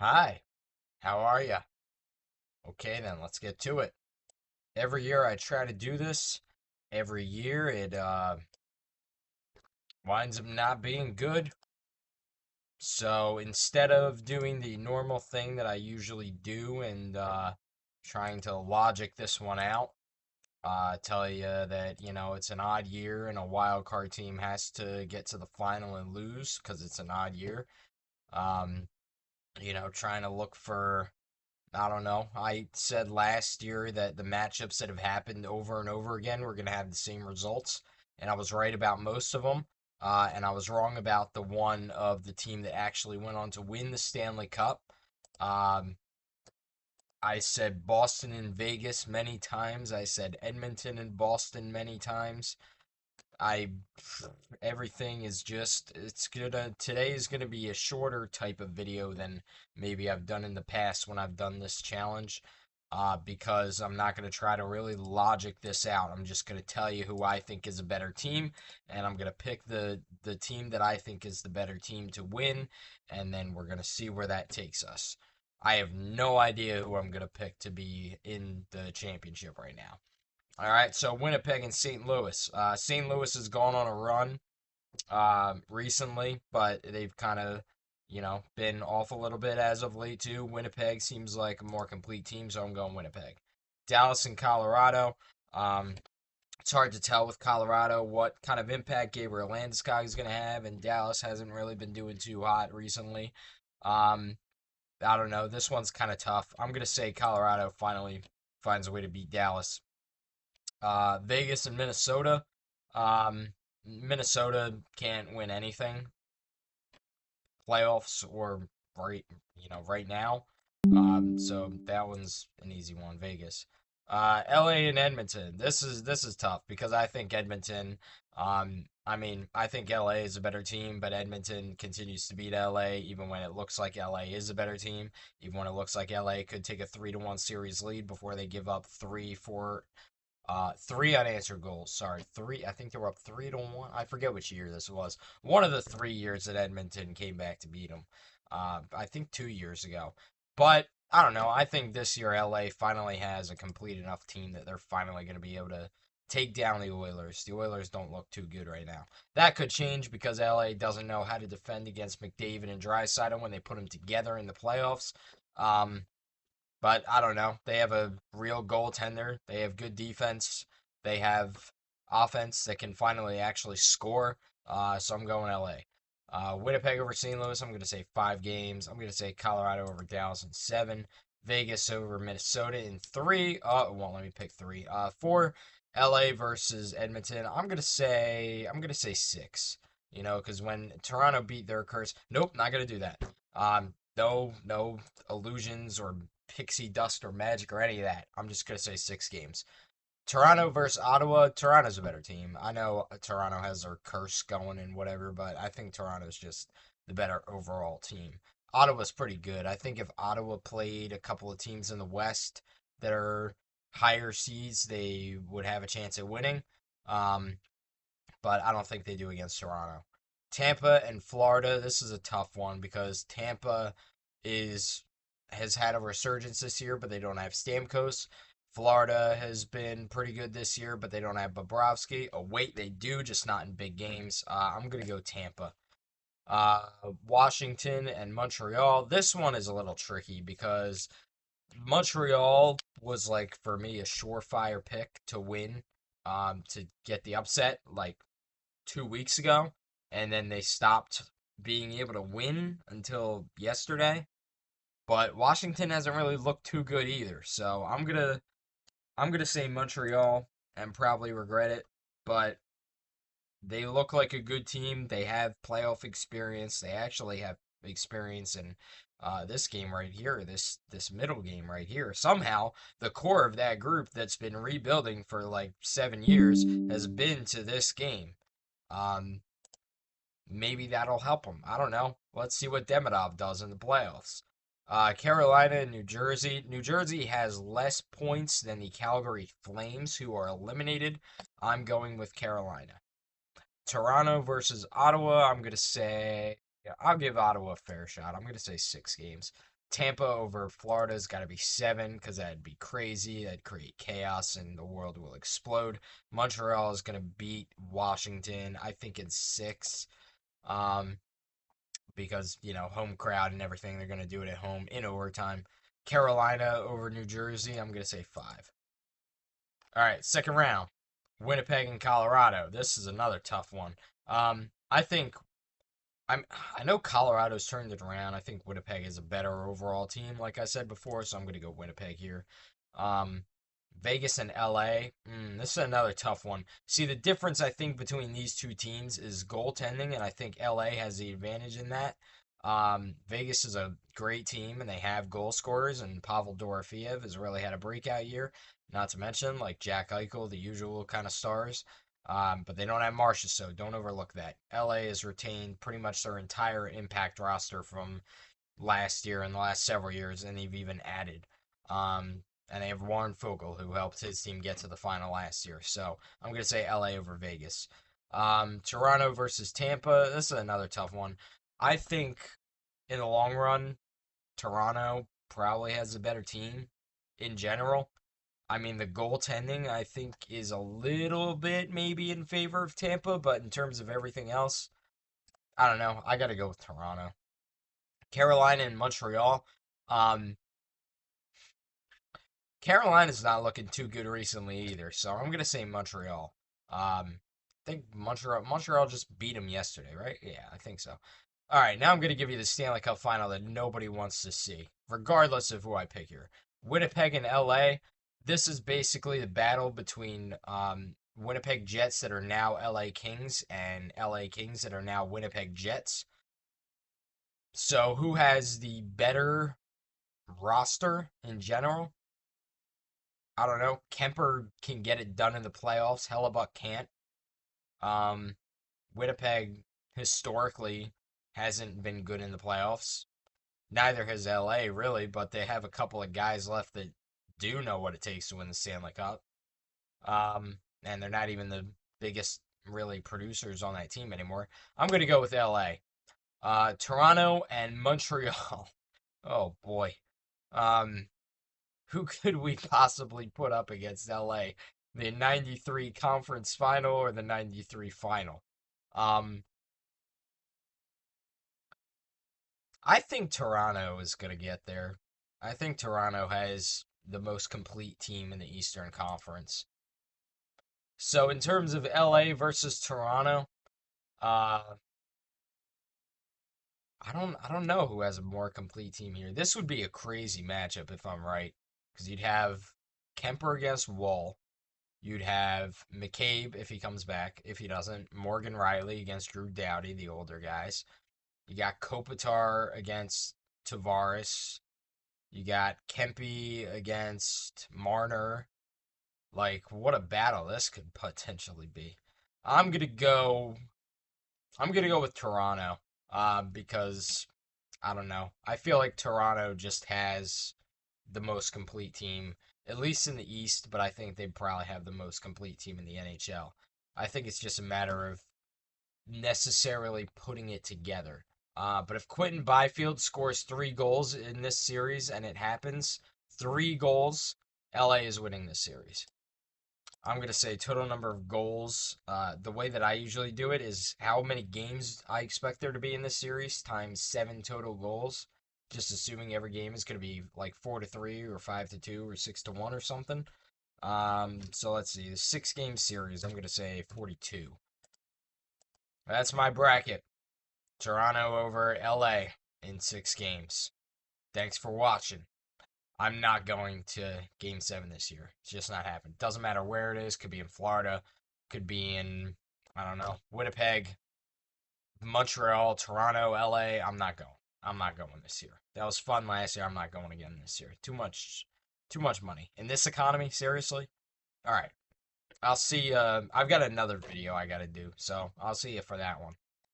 Hi, how are ya? Okay, then let's get to it. Every year I try to do this. Every year it winds up not being good. So instead of doing the normal thing that I usually do and trying to logic this one out, tell you that, it's an odd year and a wild card team has to get to the final and lose because it's an odd year. Um, trying to look for I don't know. I said last year that the matchups that have happened over and over again were going to have the same results, and I was right about most of them. And I was wrong about the one of the team that actually went on to win the Stanley Cup. Um, I said Boston and Vegas many times. I said Edmonton and Boston many times. I everything is just today is gonna be a shorter type of video than maybe I've done in the past when I've done this challenge. Because I'm not gonna try to really logic this out. I'm just gonna tell you who I think is a better team, and I'm gonna pick the team that I think is the better team to win, and then we're gonna see where that takes us. I have no idea who I'm gonna pick to be in the championship right now. All right, so Winnipeg and St. Louis. St. Louis has gone on a run recently, but they've kind of, been off a little bit as of late too. Winnipeg seems like a more complete team, so I'm going Winnipeg. Dallas and Colorado. Um, it's hard to tell with Colorado what kind of impact Gabriel Landeskog is going to have, and Dallas hasn't really been doing too hot recently. Um, I don't know. This one's kind of tough. I'm going to say Colorado finally finds a way to beat Dallas. Vegas and Minnesota. Minnesota can't win anything, playoffs or right now. So that one's an easy one. Vegas. LA and Edmonton. This is tough because I think Edmonton. I think LA is a better team, but Edmonton continues to beat LA even when it looks like LA is a better team. Even when it looks like LA could take a 3-1 series lead before they give up three, four, three unanswered goals. Sorry, three. I think they were up 3-1. I forget which year this was. One of the 3 years that Edmonton came back to beat them. I think 2 years ago. But I don't know. I think this year LA finally has a complete enough team that they're finally going to be able to take down the Oilers. The Oilers don't look too good right now. That could change because LA doesn't know how to defend against McDavid and Draisaitl when they put them together in the playoffs. Um, but I don't know. They have a real goaltender. They have good defense. They have offense that can finally actually score. So I'm going LA. Winnipeg over St. Louis. I'm going to say 5 games. I'm going to say Colorado over Dallas in 7. Vegas over Minnesota in 3. It won't let me pick 3. 4. LA versus Edmonton. I'm gonna say 6. Because when Toronto beat their curse, nope, not gonna do that. No illusions or pixie dust or magic or any of that. I'm just gonna say 6 games. Toronto versus Ottawa. Toronto's a better team. I know Toronto has their curse going and whatever, but I think Toronto's just the better overall team. Ottawa's pretty good. I think if Ottawa played a couple of teams in the West that are higher seeds, they would have a chance at winning. Um, but I don't think they do against Toronto. Tampa and Florida, this is a tough one because Tampa is has had a resurgence this year, but they don't have Stamkos. Florida has been pretty good this year, but they don't have Bobrovsky. Oh, wait, they do, just not in big games. I'm going to go Tampa. Washington and Montreal. This one is a little tricky because Montreal was like for me a surefire pick to win, to get the upset like 2 weeks ago, and then they stopped being able to win until yesterday. But Washington hasn't really looked too good either, so I'm gonna say Montreal and probably regret it, but they look like a good team. They have playoff experience. They actually have experience in this game right here, this middle game right here. Somehow, the core of that group that's been rebuilding for like 7 years has been to this game. Um, Maybe that'll help them. I don't know. Let's see what Demidov does in the playoffs. Carolina and New Jersey. New Jersey has less points than the Calgary Flames, who are eliminated. I'm going with Carolina. Toronto versus Ottawa. I'm going to say, yeah, I'll give Ottawa a fair shot. I'm going to say 6 games. Tampa over Florida's got to be 7 because that'd be crazy. That'd create chaos and the world will explode. Montreal is going to beat Washington. I think it's 6. Um, because home crowd and everything. They're going to do it at home in overtime. Carolina over New Jersey. I'm going to say 5. All right, second round. Winnipeg and Colorado. This is another tough one. I think I know Colorado's turned it around. I think Winnipeg is a better overall team, like I said before, so I'm going to go Winnipeg here. Um, Vegas and LA. This is another tough one. See, the difference I think between these two teams is goaltending, and I think LA has the advantage in that. Vegas is a great team, and they have goal scorers, and Pavel Dorofeyev has really had a breakout year. Not to mention, like Jack Eichel, the usual kind of stars. But they don't have Marcia, so don't overlook that. LA has retained pretty much their entire impact roster from last year and the last several years, and they've even added. And they have Warren Fogle, who helped his team get to the final last year. So I'm going to say LA over Vegas. Toronto versus Tampa. This is another tough one. I think in the long run, Toronto probably has a better team in general. I mean, the goaltending, I think, is a little bit maybe in favor of Tampa, but in terms of everything else, I don't know. I got to go with Toronto. Carolina and Montreal. Um, Carolina's not looking too good recently either, so I'm gonna say Montreal. I think Montreal just beat them yesterday, right? Yeah, I think so. All right, now I'm gonna give you the Stanley Cup final that nobody wants to see, regardless of who I pick here. Winnipeg and LA. This is basically the battle between Winnipeg Jets that are now LA Kings and LA Kings that are now Winnipeg Jets. So who has the better roster in general? I don't know. Kemper can get it done in the playoffs. Hellebuck can't. Um, Winnipeg historically hasn't been good in the playoffs. Neither has LA really, but they have a couple of guys left that do know what it takes to win the Stanley Cup. And they're not even the biggest really producers on that team anymore. I'm gonna go with LA. Toronto and Montreal. Oh boy. Um, who could we possibly put up against LA? The 93 conference final or the 93 final? Um, I think Toronto is going to get there. I think Toronto has the most complete team in the Eastern Conference. So in terms of LA versus Toronto, uh, I don't know who has a more complete team here. This would be a crazy matchup if I'm right, because you'd have Kemper against Wall. You'd have McCabe if he comes back. If he doesn't, Morgan Riley against Drew Doughty, the older guys. You got Kopitar against Tavares. You got Kempe against Marner. Like, what a battle this could potentially be. I'm gonna go. I'm gonna go with Toronto. Because I don't know. I feel like Toronto just has the most complete team, at least in the East, but I think they probably have the most complete team in the NHL. I think it's just a matter of necessarily putting it together. But if Quentin Byfield scores 3 goals in this series and it happens, 3 goals, LA is winning this series. I'm going to say total number of goals. The way that I usually do it is how many games I expect there to be in this series times 7 total goals. Just assuming every game is going to be like 4-3 or 5-2 or 6-1 or something. So let's see. The 6-game series, I'm going to say 42. That's my bracket. Toronto over LA in 6 games. Thanks for watching. I'm not going to Game 7 this year. It's just not happening. Doesn't matter where it is. Could be in Florida. Could be in, I don't know, Winnipeg, Montreal, Toronto, LA. I'm not going. I'm not going this year. That was fun last year. I'm not going again this year. Too much money. In this economy, seriously? All right. I'll see. I've got another video I got to do. So I'll see you for that one.